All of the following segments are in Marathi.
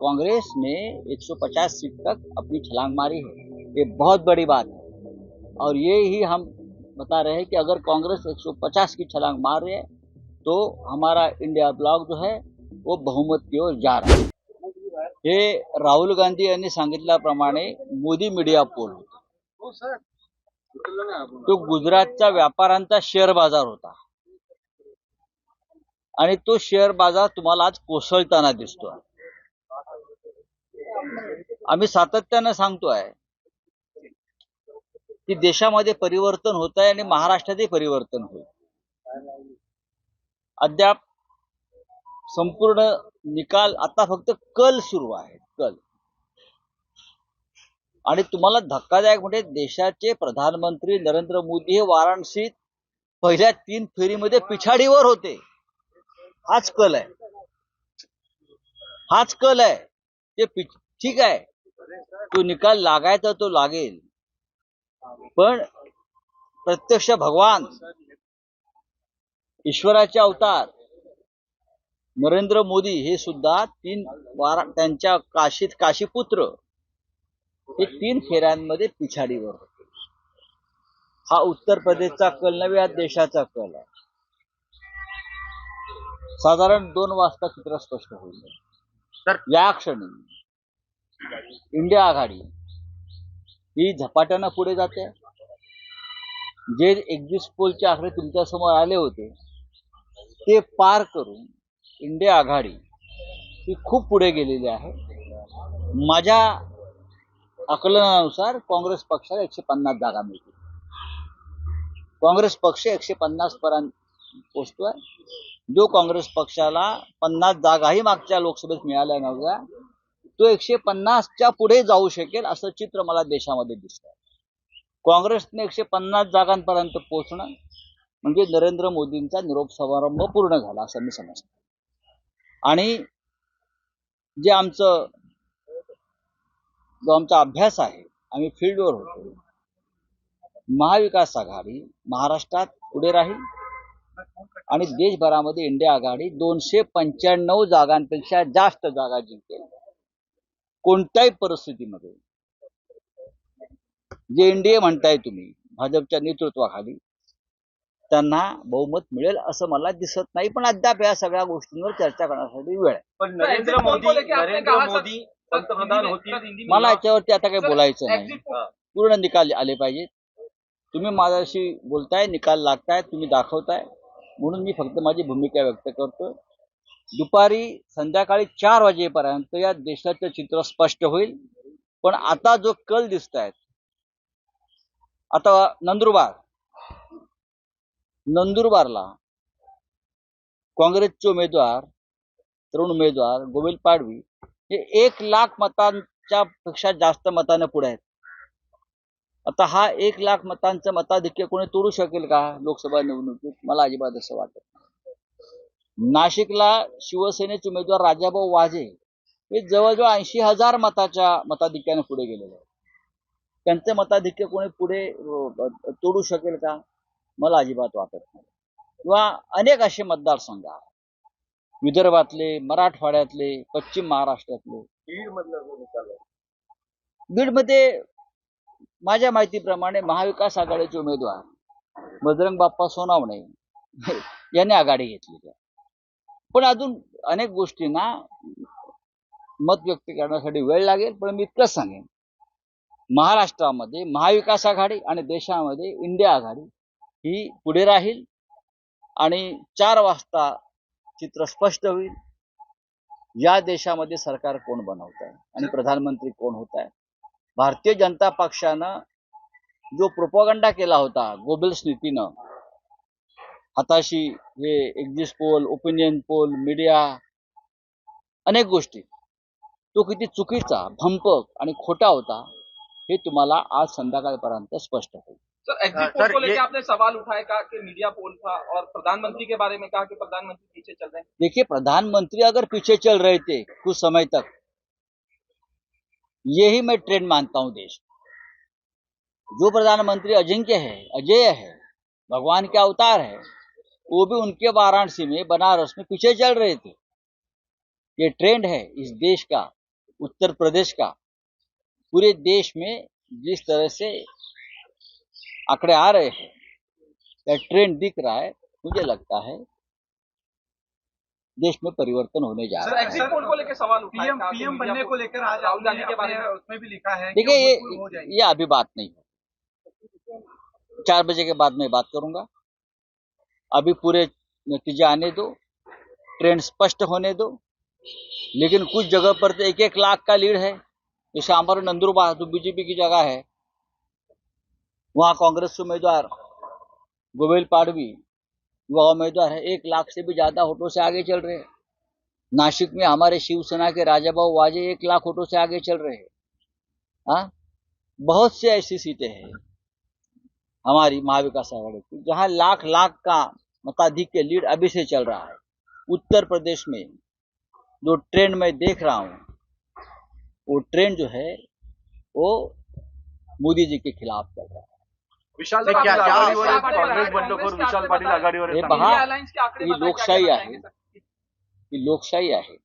कांग्रेस ने 150 सीट तक अपनी छलांग मारी है, ये बहुत बड़ी बात है। और ये ही हम बता रहे हैं कि अगर कांग्रेस 150 की छलांग मार रही है तो हमारा इंडिया ब्लॉक जो है वो बहुमत की ओर जा रहा है। हे राहुल गांधी यांनी सांगितल्याप्रमाणे मोदी मीडिया पोल होता, तो गुजरातचा व्यापाऱ्यांचा शेअर बाजार होता आणि तो शेअर बाजार तुम्हाला आज कोसळताना दिसतोय। आम्ही सातत्याने सांगतोय की देशामध्ये परिवर्तन होत आहे आणि महाराष्ट्रातही परिवर्तन होईल। अद्याप संपूर्ण निकाल आता फक्त कल सुरू आहे, कल। आणि तुम्हाला धक्कादायक म्हणजे देशाचे प्रधानमंत्री नरेंद्र मोदी हे वाराणसीत पहिल्या 3 फेरीमध्ये पिछाडीवर होते। हाच कल आहे, हाच कल आहे। ते ठीक आहे, तो निकाल लागायचा तो लागेल, पण प्रत्यक्ष भगवान ईश्वराचे अवतार नरेंद्र मोदी हे सुद्धा त्यांच्या काशीपुत्र हे 3 फेऱ्यांमध्ये पिछाडीवर होते। हा उत्तर प्रदेशचा कल नव्हे, हा देशाचा कल आहे। साधारण 2 वाजता चित्र स्पष्ट होईल। तर या क्षणी इंडिया आघाडी ही झपाट्यानं पुढे जाते। जे एक्झिट पोलचे आकडे तुमच्या समोर आले होते ते पार करून इंडिया आघाडी ही खूप पुढे गेलेली आहे। माझ्या आकलनानुसार काँग्रेस पक्षाला 150 जागा मिळतील। काँग्रेस पक्ष 150 पर्यंत पोहोचतोय। जो काँग्रेस पक्षाला 50 जागाही मागच्या लोकसभेत मिळाल्या नव्हत्या, तो 150च्या पुढे जाऊ शकेल असं चित्र मला देशामध्ये दिसतंय। काँग्रेसने 150 जागांपर्यंत पोहोचणं म्हणजे नरेंद्र मोदींचा निरोप समारंभ पूर्ण झाला असं मी समजतो। आणि जे आमचा अभ्यास आहे, आम्ही फील्डवर होतो, महाविकास आघाडी महाराष्ट्रात पुढे राहील आणि देशभरामध्ये इंडिया आघाडी 295 जागांपेक्षा जास्त जागा जिंकेल। कोणत्याही परिस्थितीमध्ये जे एनडीए म्हणताय तुम्ही भाजपच्या नेतृत्वाखाली, त्यांना बहुमत मिळेल असं मला दिसत नाही, पण अद्याप या सगळ्या गोष्टींवर चर्चा करण्यासाठी वेळ आहे। पण नरेंद्र मोदी पंतप्रधान होतील, मला याच्यावरती आता काही बोलायचं नाही। पूर्ण निकाल आले पाहिजेत। तुम्ही माझ्याशी बोलताय, निकाल लागताय, तुम्ही दाखवताय, म्हणून मी फक्त माझी भूमिका व्यक्त करतोय। दुपारी संध्याकाळी 4 वाजेपर्यंत या देशाचं चित्र स्पष्ट होईल। पण आता जो कल दिसतायत, आता नंदुरबारला काँग्रेसचे उमेदवार, तरुण उमेदवार गोविंद पाडवी हे 1 लाख मतांच्या पेक्षा जास्त मताने पुढे आहेत। आता हा 1 लाख मतांचं मताधिक्य कोणी तोडू शकेल का लोकसभा निवडणुकीत? मला अजिबात असं वाटत नाही। नाशिकला शिवसेनेचे उमेदवार राजाभाऊ वाजे हे जवळजवळ 80,000 मताच्या मताधिक्याने पुढे गेलेले आहेत। त्यांचे मताधिक्य कोणी पुढे तोडू शकेल का? मला अजिबात वाटत नाही। किंवा अनेक असे मतदारसंघ, विदर्भातले, मराठवाड्यातले, पश्चिम महाराष्ट्रातले, बीडमध्ये माझ्या माहितीप्रमाणे महाविकास आघाडीचे उमेदवार बजरंग बाप्पा सोनवणे यांनी आघाडी घेतली आहे। पण अजून अनेक गोष्टींना मत व्यक्त करण्यासाठी वेळ लागेल। पण मी इतकंच सांगेन, महाराष्ट्रामध्ये महाविकास आघाडी आणि देशामध्ये इंडिया आघाडी ही पुढे राहील आणि 4 वाजता चित्र स्पष्ट होईल। या देशामध्ये सरकार कोण बनवत आहे आणि प्रधानमंत्री कोण होत आहे। भारतीय जनता पक्षानं जो प्रोपगंडा केला होता गोबेल्स नीतीनं, हाताशी हे exit poll, opinion poll, media, अनेक गोष्टी, तो किती चुकीचा, भंपक आणि खोटा होता हे तुम्हाला आज संध्याकाळपर्यंत स्पष्ट होईल। सर, एग्जिट पोल को लेकर आपने सवाल उठाया का कि मीडिया पोल था, और प्रधानमंत्री के बारे में कहा कि प्रधानमंत्री पीछे चल रहे हैं। देखिए, प्रधानमंत्री अगर पीछे चल रहे थे कुछ समय तक, यही मैं ट्रेंड मानता हूं देश। जो प्रधानमंत्री अजिंक्य है, अजय है, भगवान के अवतार है, वो भी उनके वाराणसी में, बनारस में पीछे चल रहे थे। ये ट्रेंड है इस देश का उत्तर प्रदेश का पूरे देश में जिस तरह से आंकड़े आ रहे हैं या ट्रेंड दिख रहा है, मुझे लगता है देश में परिवर्तन होने जा रहा है। एग्जिट पोल को लेकर सवाल उठाए पीएम बनने को लेकर आज राहुल गांधी के बारे में उसमें भी लिखा है। देखिए ये अभी बात नहीं है, 4 बजे के बाद मैं बात करूंगा। अभी पूरे नतीजे आने दो, ट्रेंड स्पष्ट होने दो। लेकिन कुछ जगह पर तो 1-1 लाख का लीड है। जैसे हमारे नंदुरबार जो बीजेपी की जगह है, वहां कांग्रेस उम्मीदवार गोविल पाड़वी युवा उम्मीदवार है, 1 लाख से भी ज्यादा वोटों से आगे चल रहे हैं। नासिक में हमारे शिवसेना के राजाभाऊ वाजे 1 लाख वोटों से आगे चल रहे हैं। हाँ, बहुत से ऐसी सीटें हैं हमारी महाविकास आघाड़ी की जहां लाख का मताधिक्य लीड अभी से चल रहा है। उत्तर प्रदेश में जो ट्रेंड मैं देख रहा हूं, वो ट्रेंड जो है वो मोदी जी के खिलाफ चल रहा है। विशाल क्या आघाडीवर आहे? काँग्रेस बंडखोर विशाल पाटील आघाडीवर आहेत. हे पहा, अलायन्स के आकडे ही बताएं, लोकशाही क्या आहे. बताएंगे सर? ही लोकशाही आहे.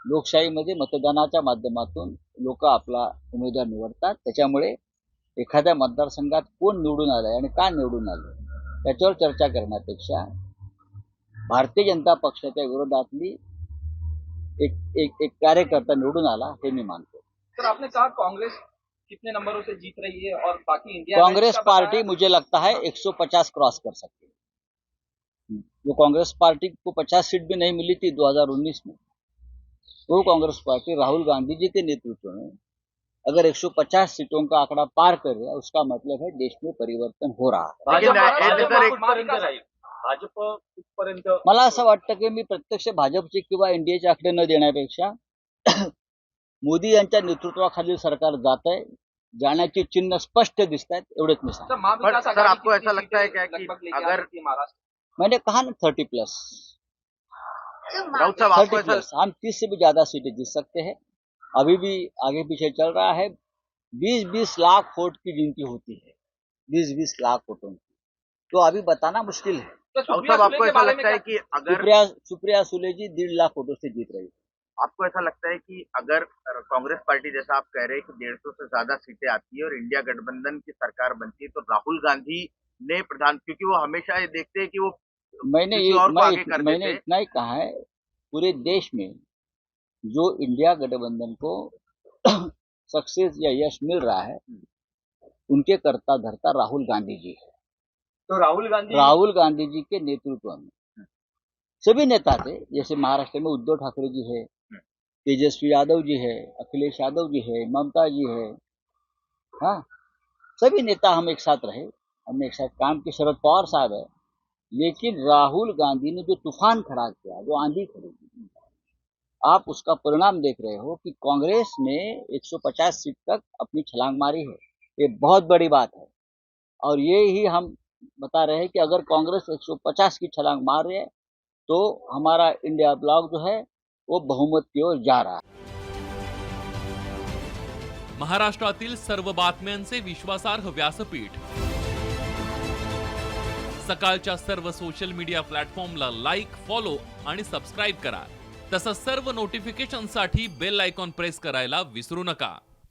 लोकशाहीमध्ये मतदानाच्या माध्यमातून लोक आपला उमेदवार निवडतात. त्याच्यामुळे एखाद्या मतदारसंघात कोण निवडून आलंय आणि का निवडून आलं त्याच्यावर चर्चा करण्यापेक्षा भारतीय जनता पक्षाच्या विरोधातली एक कार्यकर्ता निवडून आला हे मी मानतो. सर आपने कहा कांग्रेस कितने नंबरों से जीत रही है और बाकी इंडिया कांग्रेस पार्टी मुझे लगता है 150 क्रॉस कर सकती है। जो कांग्रेस पार्टी को 50 सीट भी नहीं मिली थी 2019 में, वो कांग्रेस पार्टी राहुल गांधी जी के नेतृत्व में अगर 150 सीटों का आंकड़ा पार कर रहा है, उसका मतलब है देश में परिवर्तन हो रहा है। भाजप कुठपर्यंत मला असं वाटतं की मी प्रत्यक्ष भाजपचे किंवा एनडीएचे आकडे न देण्यापेक्षा मोदी यांच्या नेतृत्वाखालील सरकार जात आहे, जाण्याची चिन्ह स्पष्ट दिसत आहेत, एवढेच मी सांगतो. सर आपको ऐसा लगता है क्या कि अगर महाराष्ट्र मैंने कहा ना 30+, राउत साहब आपको 30+, हम 30 से भी ज्यादा सीटें जीत सकते हैं। अभी भी आगे पीछे चल रहा है। 20-20 लाख वोट की गिनती होती है, 20-20 लाख वोटों की, तो अभी बताना मुश्किल है। राउत साहब आपको ऐसा लगता है कि अगर सुप्रिया सुले जी 1.5 लाख वोटों से जीत रही है। आपको ऐसा लगता है कि अगर कांग्रेस पार्टी जैसा आप कह रहे हैं कि 150 से ज्यादा सीटें आती है और इंडिया गठबंधन की सरकार बनती है, तो राहुल गांधी ने क्योंकि वो हमेशा ये देखते हैं कि वो मैंने इतना ही कहा है, पूरे देश में जो इंडिया गठबंधन को सक्सेस या यश मिल रहा है, उनके कर्ता धर्ता राहुल गांधी जी है। तो राहुल गांधी जी के नेतृत्व में सभी नेता थे, जैसे महाराष्ट्र में उद्धव ठाकरे जी है, तेजस्वी यादव जी है, अखिलेश यादव जी है, ममता जी है, हाँ, सभी नेता हम एक साथ रहे, हमने एक साथ काम किया। शरद पवार साहब है, लेकिन राहुल गांधी ने जो तूफान खड़ा किया, जो आंधी खड़ी की, आप उसका परिणाम देख रहे हो कि कांग्रेस ने 150 सीट तक अपनी छलांग मारी है। ये बहुत बड़ी बात है और ये ही हम बता रहे हैं कि अगर कांग्रेस 150 की छलांग मार रही है तो हमारा इंडिया ब्लॉक जो है वो बहुमत की ओर जा रहा है। महाराष्ट्रातील सर्व बातम्यांचे विश्वासार्ह व्यासपीठ, सकाळच्या सर्व सोशल मीडिया प्लॅटफॉर्मला लाईक, फॉलो आणि सबस्क्राईब करा. तसंच सर्व नोटिफिकेशनसाठी बेल आयकॉन प्रेस करायला विसरू नका.